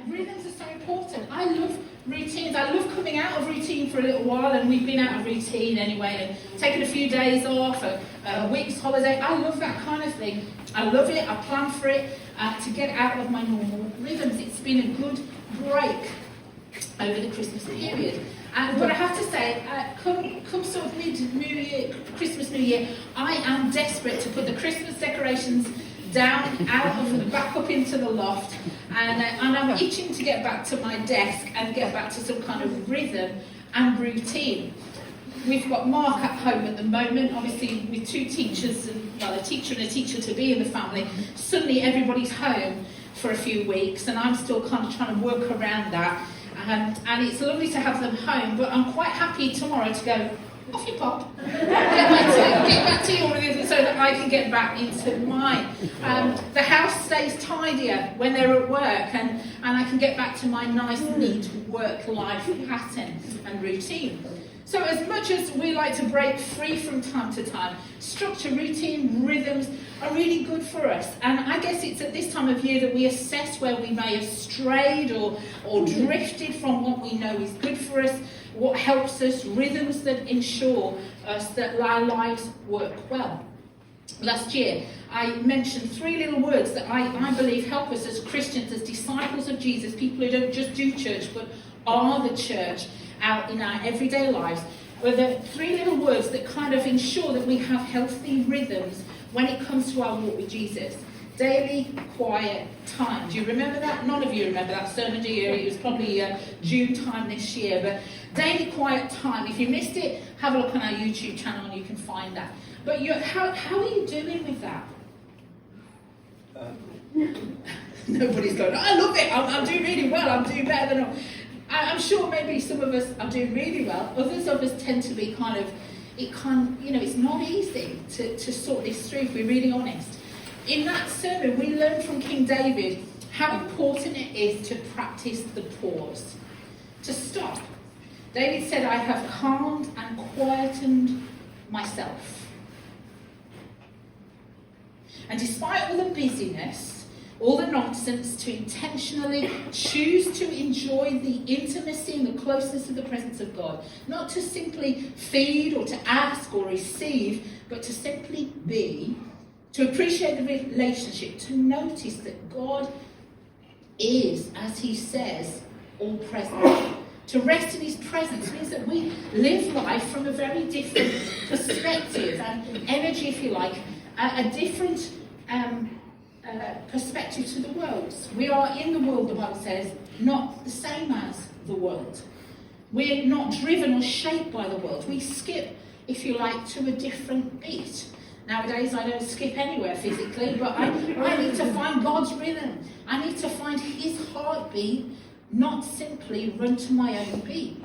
Rhythms are so important. I love routines. I love coming out of routine for a little while, and we've been out of routine anyway, and taken a few days off, a week's holiday. I love that kind of thing. I love it. I plan for it to get out of my normal rhythms. It's been a good break over the Christmas period. But I have to say, come sort of mid-New Year, Christmas, New Year, I am desperate to put the Christmas decorations down, out of back up into the loft, and I'm itching to get back to my desk and get back to some kind of rhythm and routine. We've got Mark at home at the moment, obviously with two teachers, a teacher and a teacher-to-be in the family. Suddenly everybody's home for a few weeks, and I'm still kind of trying to work around that. And it's lovely to have them home, but I'm quite happy tomorrow to go, off you pop, get back to your rhythm so that I can get back into mine. The house stays tidier when they're at work, and I can get back to my nice, neat work-life pattern and routine. So as much as we like to break free from time to time, structure, routine, rhythms are really good for us. And I guess it's at this time of year that we assess where we may have strayed or drifted from what we know is good for us, what helps us, rhythms that ensure us that our lives work well. Last year, I mentioned 3 little words that I believe help us as Christians, as disciples of Jesus, people who don't just do church, but are the church out in our everyday lives. Were the 3 little words that kind of ensure that we have healthy rhythms when it comes to our walk with Jesus. Daily quiet time. Do you remember that? None of you remember that sermon, do you? It was probably June time this year. But daily quiet time. If you missed it, have a look on our YouTube channel and you can find that. But how are you doing with that? Nobody's going, I love it. I'm doing really well. I'm doing better than I'm sure maybe some of us are doing really well. Others of us tend to be it's not easy to sort this through if we're really honest. In that sermon, we learned from King David how important it is to practice the pause, to stop. David said, I have calmed and quietened myself. And despite all the busyness, all the nonsense, to intentionally choose to enjoy the intimacy and the closeness of the presence of God. Not to simply feed or to ask or receive, but to simply be, to appreciate the relationship, to notice that God is, as he says, all present. To rest in his presence means that we live life from a very different perspective and energy, if you like, a different perspective to the world. We are in the world, the Bible says, not the same as the world. We're not driven or shaped by the world. We skip, if you like, to a different beat. Nowadays, I don't skip anywhere physically, but I need to find God's rhythm. I need to find his heartbeat, not simply run to my own beat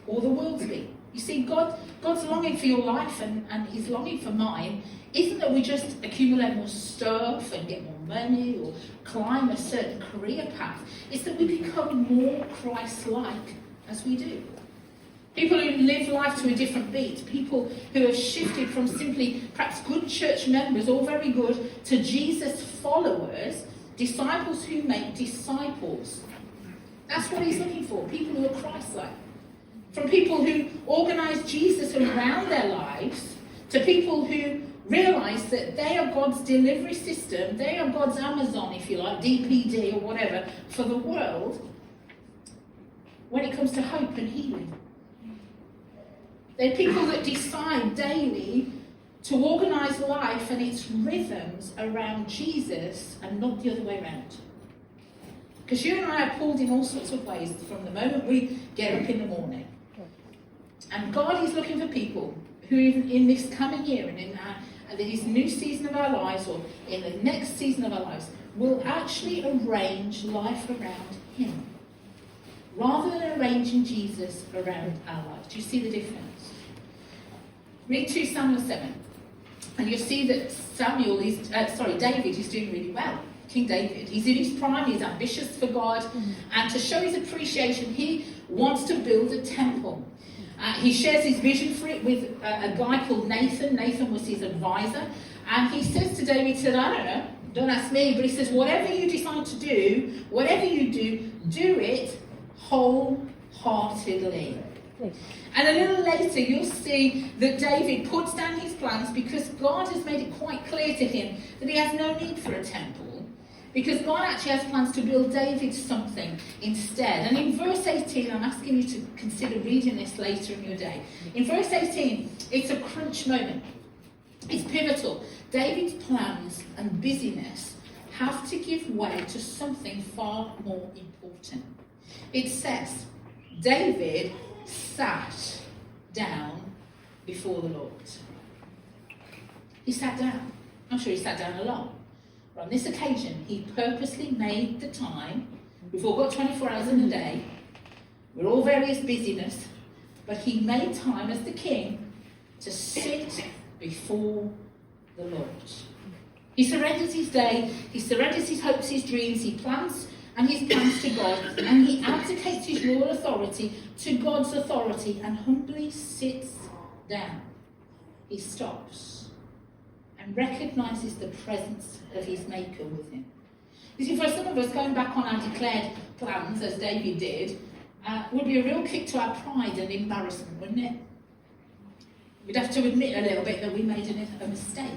or the world's beat. You see, God's longing for your life and his longing for mine isn't that we just accumulate more stuff and get more money or climb a certain career path. It's that we become more Christ-like as we do. People who live life to a different beat, people who have shifted from simply perhaps good church members, all very good, to Jesus followers, disciples who make disciples. That's what he's looking for, people who are Christ-like. From people who organise Jesus around their lives, to people who realise that they are God's delivery system, they are God's Amazon, if you like, DPD or whatever, for the world, when it comes to hope and healing. They're people that decide daily to organise life and its rhythms around Jesus and not the other way around. Because you and I are pulled in all sorts of ways from the moment we get up in the morning. And God is looking for people who in this coming year and in this new season of our lives or in the next season of our lives will actually arrange life around him rather than arranging Jesus around our lives. Do you see the difference? Read 2 Samuel 7 and you'll see that David is doing really well. King David, he's in his prime, he's ambitious for God, and to show his appreciation, he wants to build a temple. He shares his vision for it with a guy called Nathan. Nathan was his advisor. And he says to David, I don't know, don't ask me, but he says, whatever you decide time to do, whatever you do it wholeheartedly. And a little later, you'll see that David puts down his plans because God has made it quite clear to him that he has no need for a temple, because God actually has plans to build David something instead. And in verse 18, I'm asking you to consider reading this later in your day. In verse 18, it's a crunch moment. It's pivotal. David's plans and busyness have to give way to something far more important. It says, David sat down before the Lord. He sat down. I'm sure he sat down a lot. But on this occasion, he purposely made the time. We've all got 24 hours in a day. We're all various busyness. But he made time as the king to sit before the Lord. He surrenders his day. He surrenders his hopes, his dreams. He plans and his plans to God, and he abdicates his royal authority to God's authority and humbly sits down. He stops and recognises the presence of his Maker with him. You see, for some of us, going back on our declared plans, as David did, would be a real kick to our pride and embarrassment, wouldn't it? We'd have to admit a little bit that we made a mistake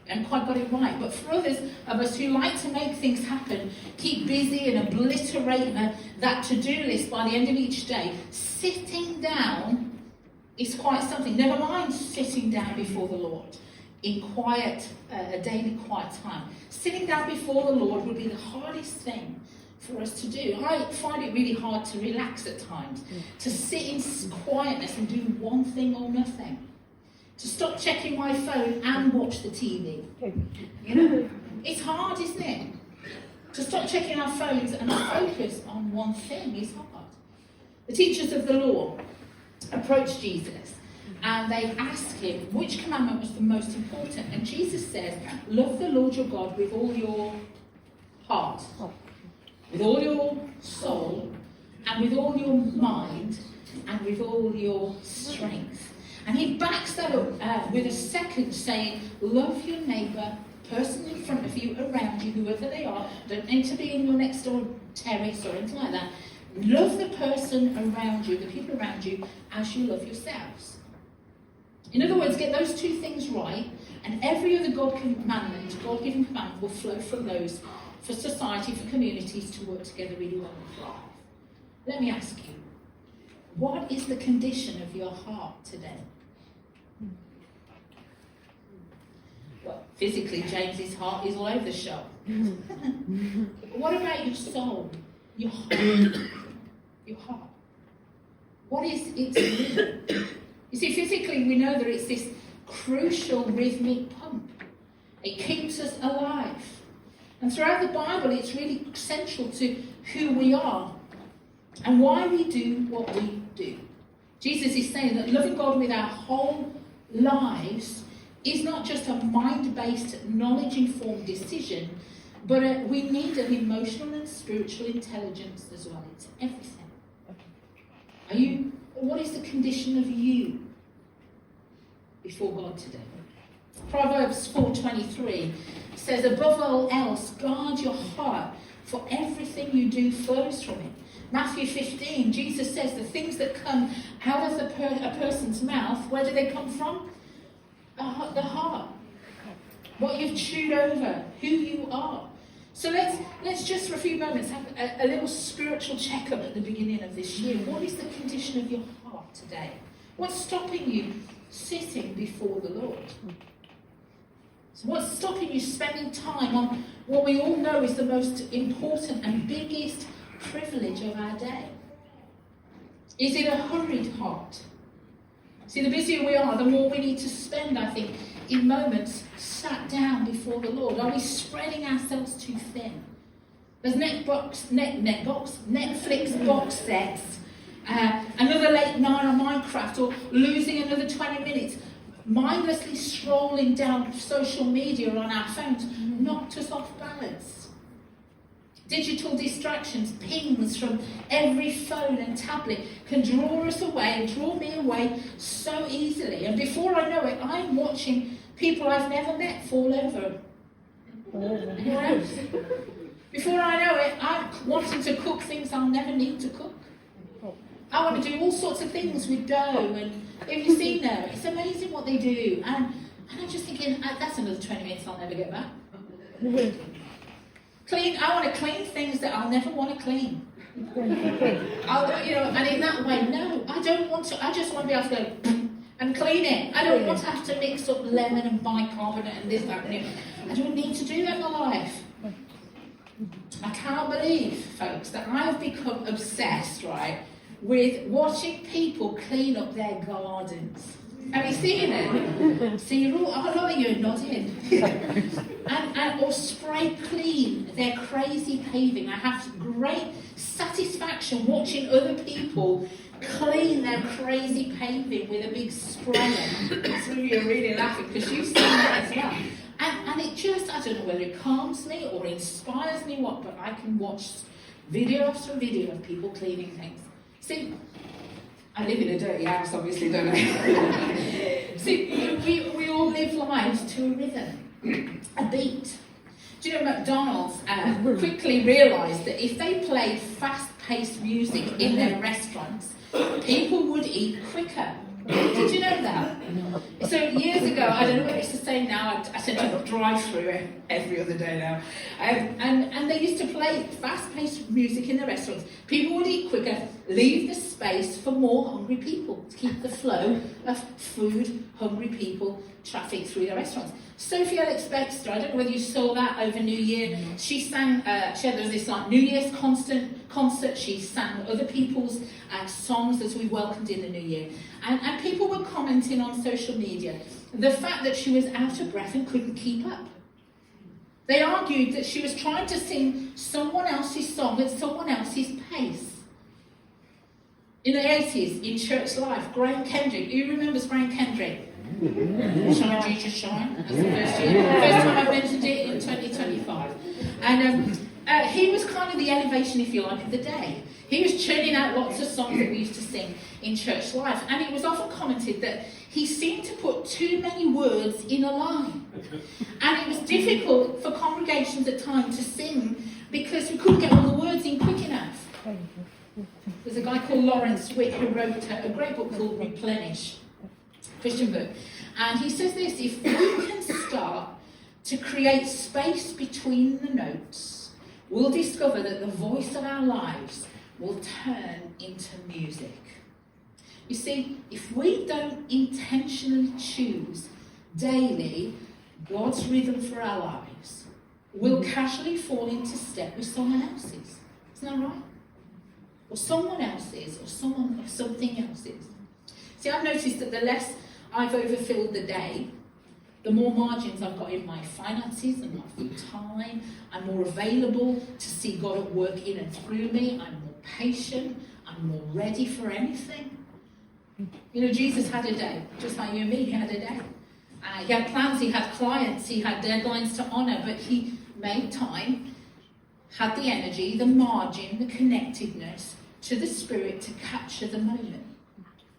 and quite got it right. But for others of us who like to make things happen, keep busy and obliterate that to-do list by the end of each day, sitting down is quite something. Never mind sitting down before the Lord in quiet, a daily quiet time. Sitting down before the Lord would be the hardest thing for us to do. I find it really hard to relax at times, to sit in quietness and do one thing or nothing. To stop checking my phone and watch the TV. You know, it's hard, isn't it? To stop checking our phones and focus on one thing is hard. The teachers of the law approached Jesus and they asked him which commandment was the most important. And Jesus says, love the Lord your God with all your heart, with all your soul, and with all your mind, and with all your strength. And he backs that up with a second saying, love your neighbour, person in front of you, around you, whoever they are. Don't need to be in your next door terrace or anything like that. Love the person around you, the people around you, as you love yourselves. In other words, get those two things right, and every other God-given commandment will flow from those for society, for communities to work together really well and thrive. Let me ask you, what is the condition of your heart today? Well, physically, James's heart is all over the shop. But what about your soul, your heart? Your heart. What is its rhythm? You see, physically, we know that it's this crucial rhythmic pump. It keeps us alive. And throughout the Bible, it's really central to who we are and why we do what we do. Jesus is saying that loving God with our whole lives is not just a mind-based, knowledge-informed decision, but we need an emotional and spiritual intelligence as well. It's everything. What is the condition of you before God today? Proverbs 4:23 says, above all else, guard your heart, for everything you do flows from it. Matthew 15, Jesus says the things that come out of a person's mouth, where do they come from? The heart. What you've chewed over, who you are. So let's just for a few moments have a little spiritual checkup at the beginning of this year. What is the condition of your heart today? What's stopping you sitting before the Lord? So what's stopping you spending time on what we all know is the most important and biggest privilege of our day? Is it a hurried heart? See, the busier we are, the more we need to spend, I think, in moments sat down before the Lord. Are we spreading ourselves too thin? There's Netflix box sets, another late night on Minecraft, or losing another 20 minutes, mindlessly scrolling down social media on our phones, knocked us off balance. Digital distractions, pings from every phone and tablet can draw us away and draw me away so easily. And before I know it, I'm watching people I've never met fall over. Before Before I know it, I'm wanting to cook things I'll never need to cook. I want to do all sorts of things with dough, and have you seen them? It's amazing what they do. And I'm just thinking, that's another 20 minutes I'll never get back. I want to clean things that I'll never want to clean. And in that way, no, I don't want to. I just want to be able to go and clean it. I don't want to have to mix up lemon and bicarbonate and this, that, and it. I don't need to do that in my life. I can't believe, folks, that I have become obsessed, right, with watching people clean up their gardens. Have you seen it? See, a lot of you are nodding. or spray clean their crazy paving. I have great satisfaction watching other people clean their crazy paving with a big sprayer. Some of you are really laughing because you've seen that as well. And it just, I don't know whether it calms me or inspires me what, but I can watch video after video of people cleaning things. See, I live in a dirty house, obviously, don't I? See, we all live lives to a rhythm, a beat. Do you know McDonald's quickly realised that if they played fast-paced music in their restaurants, people would eat quicker. Did you know that? So years ago, I don't know whether it's the same now, I tend to drive through it every other day now, and they used to play fast-paced music in the restaurants. People would eat quicker, leave the space for more hungry people, to keep the flow of food, hungry people, traffic through the restaurants. Sophie Alex Baxter, I don't know whether you saw that over New Year, she sang, there was this like New Year's concert, she sang other people's songs as we welcomed in the New Year. And people were commenting on social media the fact that she was out of breath and couldn't keep up. They argued that she was trying to sing someone else's song at someone else's pace. In the 80s, in church life, Graham Kendrick, who remembers Graham Kendrick? Shine, Jesus, shine. That's the first year. First time I mentioned it in 2025. And he was kind of the elevation, if you like, of the day. He was churning out lots of songs that we used to sing in church life. And it was often commented that he seemed to put too many words in a line. And it was difficult for congregations at times to sing because we couldn't get all the words in quick enough. There's a guy called Witt who wrote a great book called Replenished, Christian book. And he says this: if we can start to create space between the notes, we'll discover that the voice of our lives will turn into music. You see, if we don't intentionally choose daily God's rhythm for our lives, we'll casually fall into step with someone else's. Isn't that right? Or someone else's, or something else's. See, I've noticed that the less I've overfilled the day, the more margins I've got in my finances and my time. I'm more available to see God at work in and through me. I'm more patient. I'm more ready for anything. You know, Jesus had a day, just like you and me, he had a day. He had plans, he had clients, he had deadlines to honour, but he made time, had the energy, the margin, the connectedness to the Spirit to capture the moment.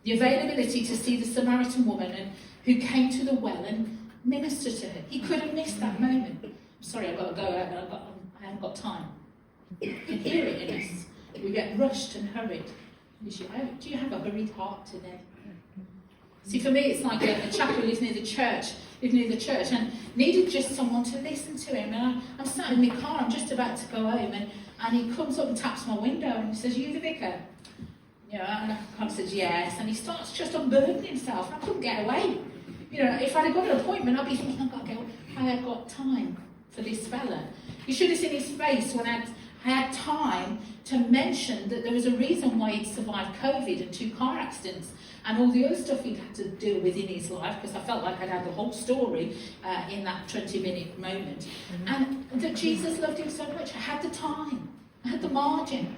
The availability to see the Samaritan woman who came to the well and minister to her. He could have missed that moment. I'm sorry, I've got to go out, I haven't got time. You can hear it in us. We get rushed and hurried. Do you have a hurried heart today? See, for me, it's like a chap who lives near the church, and needed just someone to listen to him. And I'm sat in my car, I'm just about to go home, and he comes up and taps my window and he says, "You the vicar?" You know, and I kind of says, "Yes." And he starts just unburdening himself. I couldn't get away. You know, if I'd have got an appointment, I'd be thinking, I have got time for this fella. You should have seen his face when I had time to mention that there was a reason why he'd survived COVID and 2 car accidents and all the other stuff he'd had to deal with in his life, because I felt like I'd had the whole story in that 20-minute moment. And that Jesus loved him so much. I had the time. I had the margin.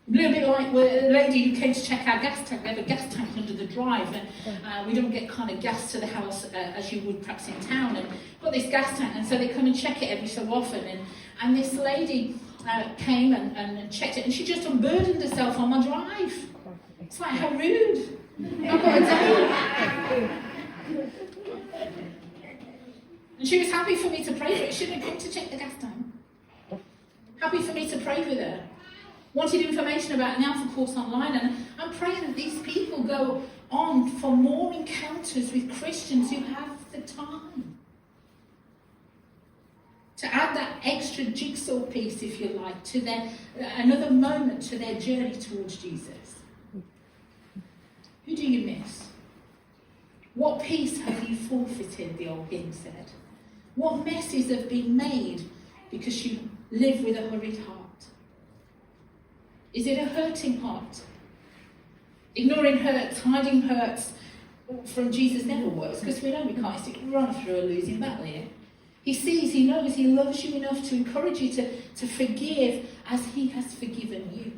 A little bit like a lady who came to check our gas tank. We have a gas tank under the drive, and we don't get kind of gas to the house as you would perhaps in town. And got this gas tank, and so they come and check it every so often. And this lady came and checked it, and she just unburdened herself on my drive. It's like, how rude. I've got a day. And she was happy for me to pray for it. She didn't come to check the gas tank. Happy for me to pray with her. Wanted information about an Alpha course online, and I'm praying that these people go on for more encounters with Christians who have the time to add that extra jigsaw piece, if you like, to their another moment to their journey towards Jesus. Who do you miss? What piece have you forfeited, the old hymn said? What messes have been made because you live with a hurried heart? Is it a hurting heart? Ignoring hurts, hiding hurts from Jesus never works, because we know we can't run through a losing battle here. He sees, he knows, he loves you enough to encourage you to forgive as he has forgiven you.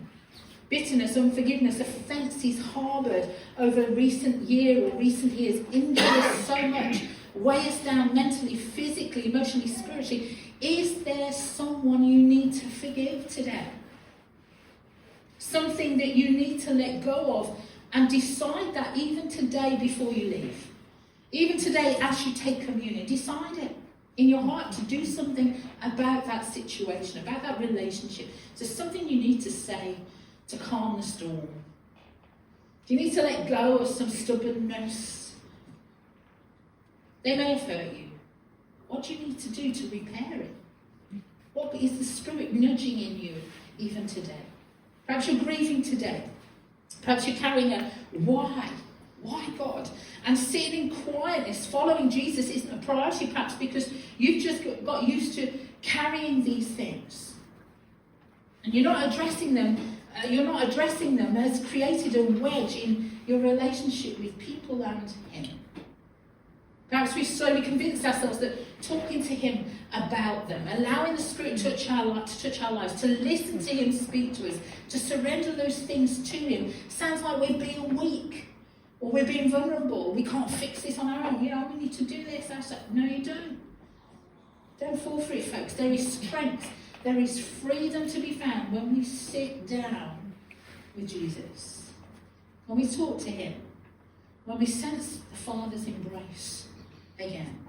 Bitterness, unforgiveness, offences harboured over recent year or recent years injure us so much, weigh us down mentally, physically, emotionally, spiritually. Is there someone you need to forgive today? Something that you need to let go of, and decide that even today before you leave. Even today as you take communion, decide it in your heart to do something about that situation, about that relationship. So something you need to say to calm the storm. You need to let go of some stubbornness. They may have hurt you. What do you need to do to repair it? What is the Spirit nudging in you even today? Perhaps you're grieving today. Perhaps you're carrying a why? Why, God? And sitting in quietness, following Jesus isn't a priority, perhaps because you've just got used to carrying these things. And you're not addressing them has created a wedge in your relationship with people and him. Perhaps we've slowly convinced ourselves that talking to him about them, allowing the Spirit to touch our lives, to listen to him speak to us, to surrender those things to him, sounds like we're being weak or we're being vulnerable. We can't fix this on our own. We need to do this ourselves. No, you don't. Don't fall for it, folks. There is strength. There is freedom to be found when we sit down with Jesus, when we talk to him, when we sense the Father's embrace again.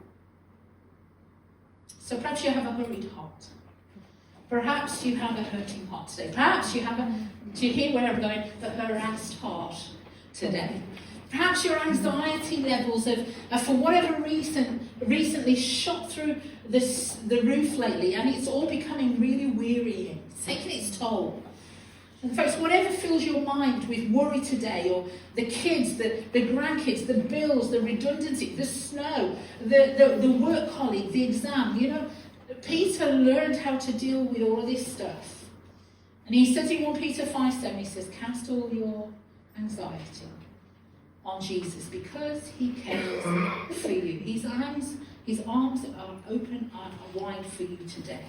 So perhaps you have a hurried heart. Perhaps you have a hurting heart today. Perhaps you have do you hear where I'm going? The harassed heart today. Perhaps your anxiety levels have for whatever reason, recently shot through the roof lately, and it's all becoming really wearying. It's taking its toll. And folks, whatever fills your mind with worry today, or the kids, the grandkids, the bills, the redundancy, the snow, the work colleague, the exam, Peter learned how to deal with all of this stuff. And he says in 1 Peter 5:7, he says, cast all your anxiety on Jesus because he cares for you. His arms are open, are wide for you today.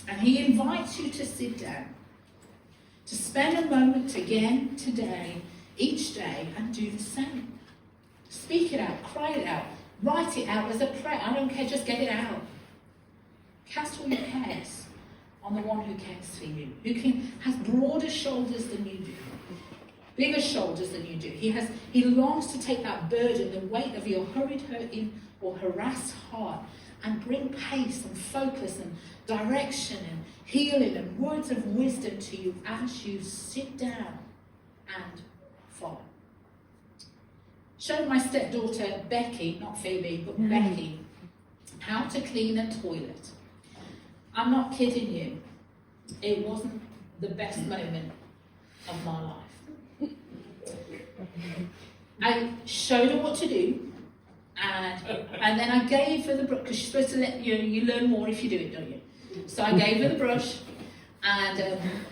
And he invites you to sit down, to spend a moment again today, each day, and do the same. Speak it out, cry it out, write it out as a prayer. I don't care, just get it out. Cast all your cares on the one who cares for you, who has broader shoulders than you do, bigger shoulders than you do. He longs to take that burden, the weight of your hurried, hurting, or harassed heart, and bring pace and focus and direction and healing and words of wisdom to you as you sit down and follow. Showed my stepdaughter Becky, not Phoebe, but Becky, how to clean a toilet. I'm not kidding you. It wasn't the best moment of my life. I showed her what to do, and then I gave her the brush, because she's supposed to let you learn more if you do it, don't you? So I gave her the brush, and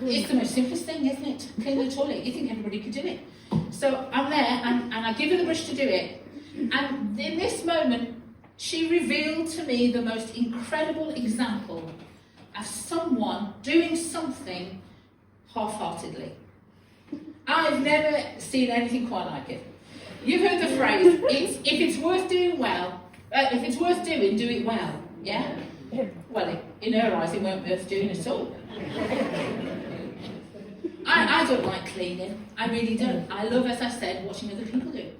it's the most simplest thing, isn't it? To clean the toilet. You think everybody could do it. So I'm there, and I give her the brush to do it, and in this moment, she revealed to me the most incredible example of someone doing something half-heartedly. I've never seen anything quite like it. You've heard the phrase, if it's worth doing well, if it's worth doing, do it well, yeah? Well, in her eyes, it weren't worth doing at all. I don't like cleaning, I really don't. I love, as I said, watching other people do.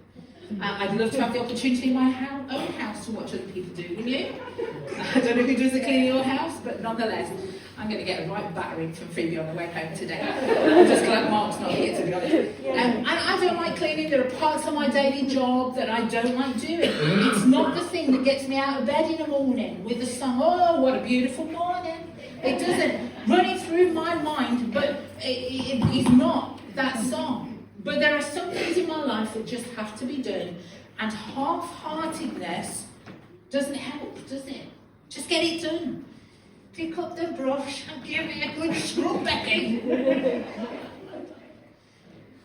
I'd love to have the opportunity in my own house to watch other people do, wouldn't you? I don't know who does the cleaning in your house, but nonetheless. I'm going to get a right battering from Phoebe on the way home today. I'm just glad Mark's not here, to be honest. And I don't like cleaning. There are parts of my daily job that I don't like doing. It's not the thing that gets me out of bed in the morning with the song, oh, what a beautiful morning. It doesn't running through my mind, but it is not that song. But there are some things in my life that just have to be done, and half-heartedness doesn't help, does it? Just get it done. Pick up the brush and give me a good scrub, Becky.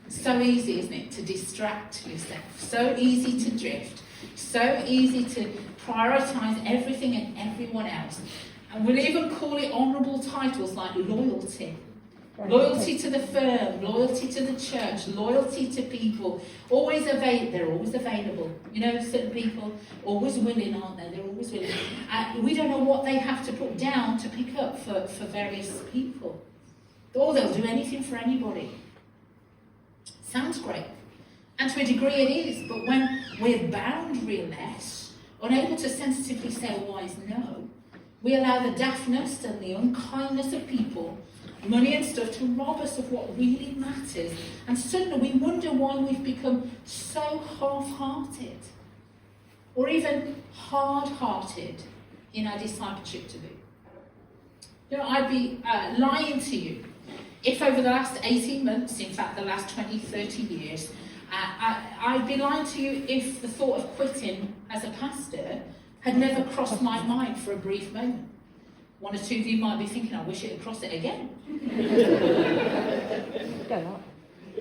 So easy, isn't it, to distract yourself? So easy to drift. So easy to prioritise everything and everyone else. And we'll even call it honourable titles like loyalty. Loyalty to the firm, loyalty to the church, loyalty to people. They're always available. You know, certain people always willing, aren't they? They're always willing. We don't know what they have to put down to pick up for various people. Or they'll do anything for anybody. Sounds great. And to a degree it is, but when we're boundaryless, unable to sensitively say a wise no, we allow the daftness and the unkindness of people, money and stuff, to rob us of what really matters. And suddenly we wonder why we've become so half-hearted, or even hard-hearted in our discipleship to be. You know, I'd be lying to you if over the last 18 months, in fact the last 20, 30 years, I'd be lying to you if the thought of quitting as a pastor had never crossed my mind for a brief moment. One or two of you might be thinking, I wish it had crossed it again.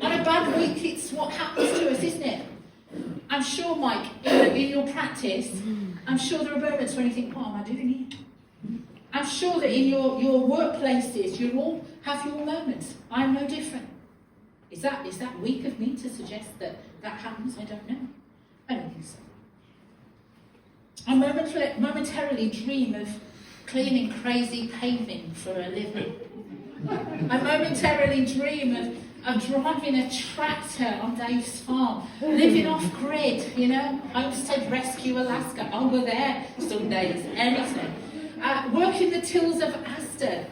On a bad week, it's what happens to us, isn't it? I'm sure, Mike, in your practice, I'm sure there are moments when you think, what am I doing here? I'm sure that in your workplaces, you all have your moments. I'm no different. Is that weak of me to suggest that happens? I don't know. I don't think so. I momentarily dream of cleaning crazy paving for a living. I momentarily dream of driving a tractor on Dave's farm, living off grid, you know, Homestead Rescue Alaska. I'll go there some days, anything. Working the tills of Asda,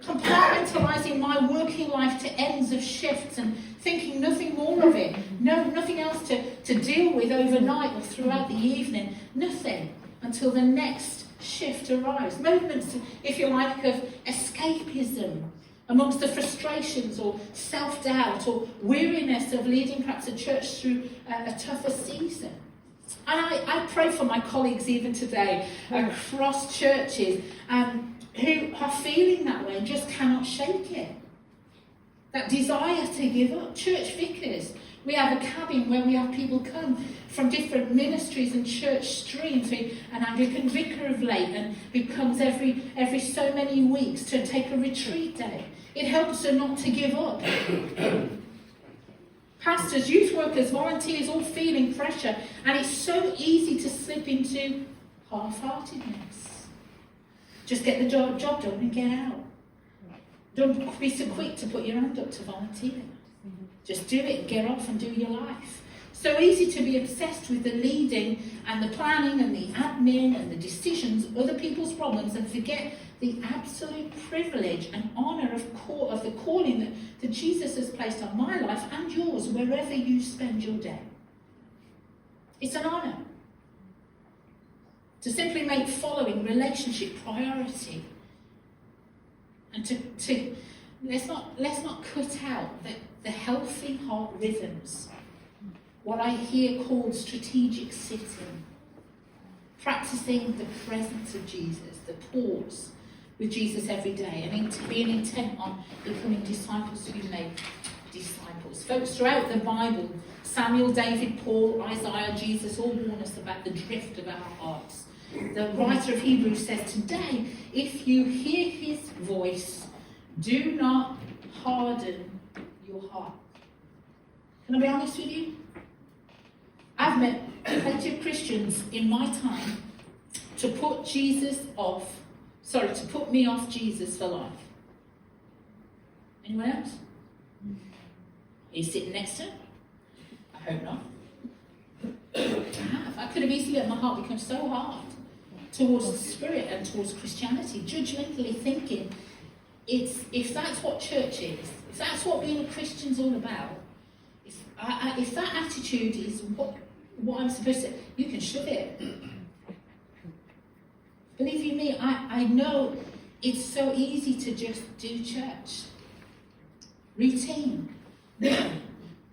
compartmentalising my working life to ends of shifts and thinking nothing more of it. No, nothing else to deal with overnight or throughout the evening. Nothing until the next shift arrives. Moments, if you like, of escapism amongst the frustrations or self-doubt or weariness of leading perhaps a church through a tougher season. And I pray for my colleagues even today across churches who are feeling that way and just cannot shake it. That desire to give up. Church vicars. We have a cabin where we have people come from different ministries and church streams. An Anglican vicar of late, and who comes every so many weeks to take a retreat day. It helps her not to give up. Pastors, youth workers, volunteers, all feeling pressure, and it's so easy to slip into half-heartedness. Just get the job done and get out. Don't be so quick to put your hand up to volunteer. Just do it, get off and do your life. So easy to be obsessed with the leading and the planning and the admin and the decisions of other people's problems and forget the absolute privilege and honour of the calling that Jesus has placed on my life and yours wherever you spend your day. It's an honour to simply make following relationship priority, and to let's not cut out the healthy heart rhythms, what I hear called strategic sitting, practicing the presence of Jesus, the pause with Jesus every day, and being intent on becoming disciples who make disciples. Folks, throughout the Bible, Samuel, David, Paul, Isaiah, Jesus all warn us about the drift of our hearts. The writer of Hebrews says, today, if you hear his voice, do not harden your heart. Can I be honest with you? I've met plenty of Christians in my time to put me off Jesus for life. Anyone else? Are you sitting next to him? I hope not. I could have easily let my heart become so hard towards the Spirit and towards Christianity, judgmentally thinking if that's what church is, if that's what being a Christian's all about, if that attitude is what I'm supposed to, you can shove it. Believe you me, I know it's so easy to just do church. Routine,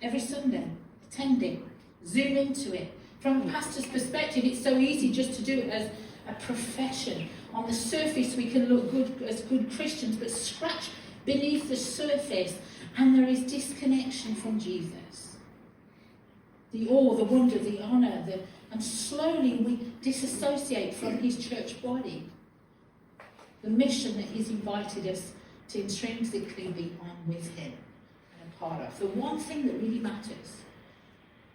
every Sunday, attending, zoom into it. From a pastor's perspective, it's so easy just to do it as a profession. On the surface, we can look good as good Christians, but scratch beneath the surface, and there is disconnection from Jesus. The awe, the wonder, the honour, and slowly we disassociate from his church body. The mission that he's invited us to intrinsically be on with him and a part of. The one thing that really matters.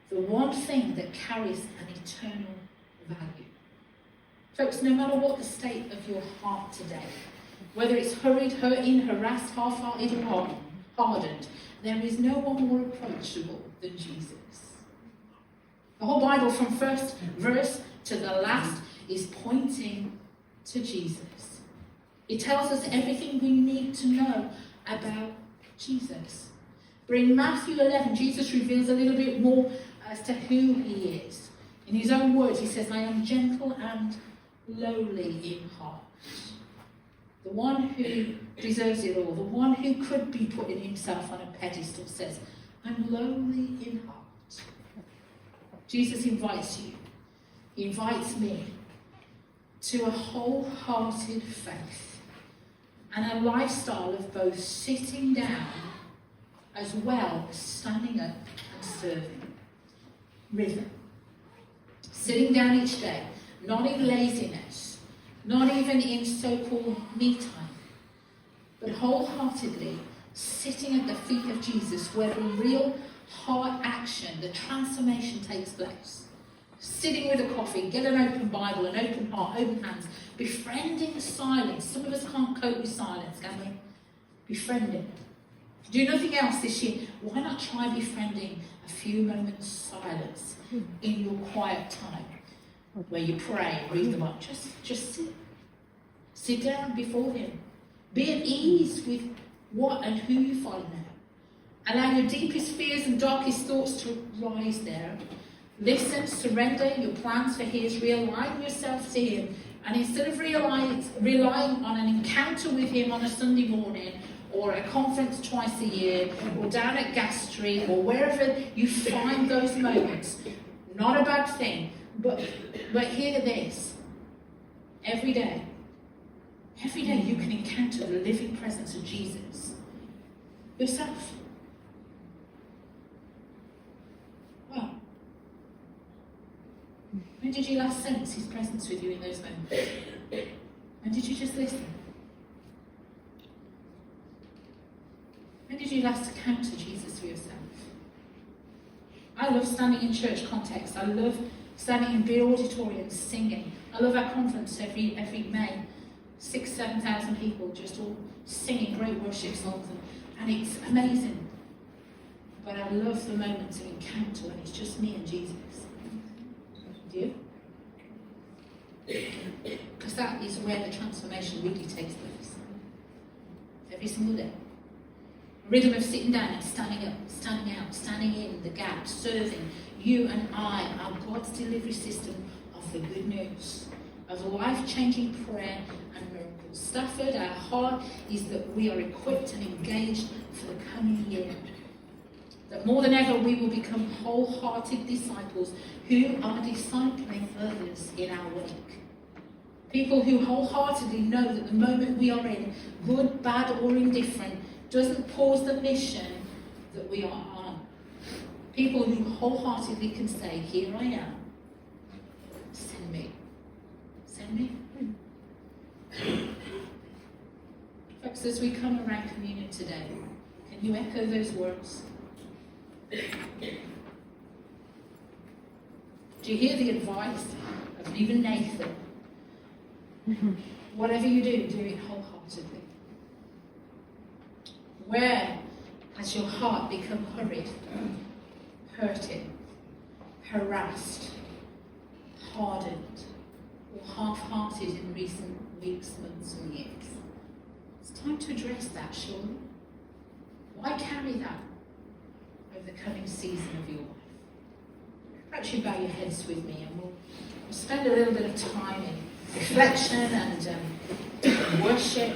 The one thing that carries an eternal value. Folks, no matter what the state of your heart today, whether it's hurried, hurting, harassed, half-hearted, or hardened, there is no one more approachable than Jesus. The whole Bible, from first verse to the last, is pointing to Jesus. It tells us everything we need to know about Jesus. But in Matthew 11, Jesus reveals a little bit more as to who he is. In his own words, he says, I am gentle and lowly in heart. The one who deserves it all, the one who could be putting himself on a pedestal, says, I'm lowly in heart. Jesus invites you, he invites me to a wholehearted faith and a lifestyle of both sitting down as well as standing up and serving. Rhythm. Sitting down each day, not in laziness, not even in so-called me time, but wholeheartedly sitting at the feet of Jesus where the real heart action, the transformation takes place. Sitting with a coffee, get an open Bible, an open heart, open hands, befriending silence. Some of us can't cope with silence, can we? Befriending. If you do nothing else this year, why not try befriending a few moments silence in your quiet time where you pray, read the Bible. Just sit. Sit down before him. Be at ease with what and who you follow now. Allow your deepest fears and darkest thoughts to rise there. Listen, surrender your plans for his, realign yourself to him, and instead of relying on an encounter with him on a Sunday morning, or a conference twice a year, or down at Gas Street, or wherever you find those moments, not a bad thing, but hear this. Every day you can encounter the living presence of Jesus yourself. Wow. When did you last sense his presence with you in those moments? When did you just listen? When did you last encounter Jesus for yourself? I love standing in church context. I love standing in big auditoriums singing. I love our conference every May. 6,000-7,000 people just all singing great worship songs, and it's amazing. But I love the moments of encounter when it's just me and Jesus. Do you? Because that is where the transformation really takes place. Every single day. A rhythm of sitting down and standing up, standing out, standing in the gap, serving. You and I are God's delivery system of the good news, of life-changing prayer and miracles. Stafford, our heart is that we are equipped and engaged for the coming year. That more than ever we will become wholehearted disciples who are discipling others in our wake. People who wholeheartedly know that the moment we are in, good, bad or indifferent, doesn't pause the mission that we are on. People who wholeheartedly can say, here I am, send me. Send me. Folks, as we come around communion today, can you echo those words? Do you hear the advice of even Nathan? Whatever you do it wholeheartedly. Where has your heart become hurried, hurting, harassed, hardened, or half-hearted in recent weeks, months, and years? It's time to address that, surely. Why carry that over the coming season of your life? Perhaps you bow your heads with me and we'll spend a little bit of time in reflection and worship.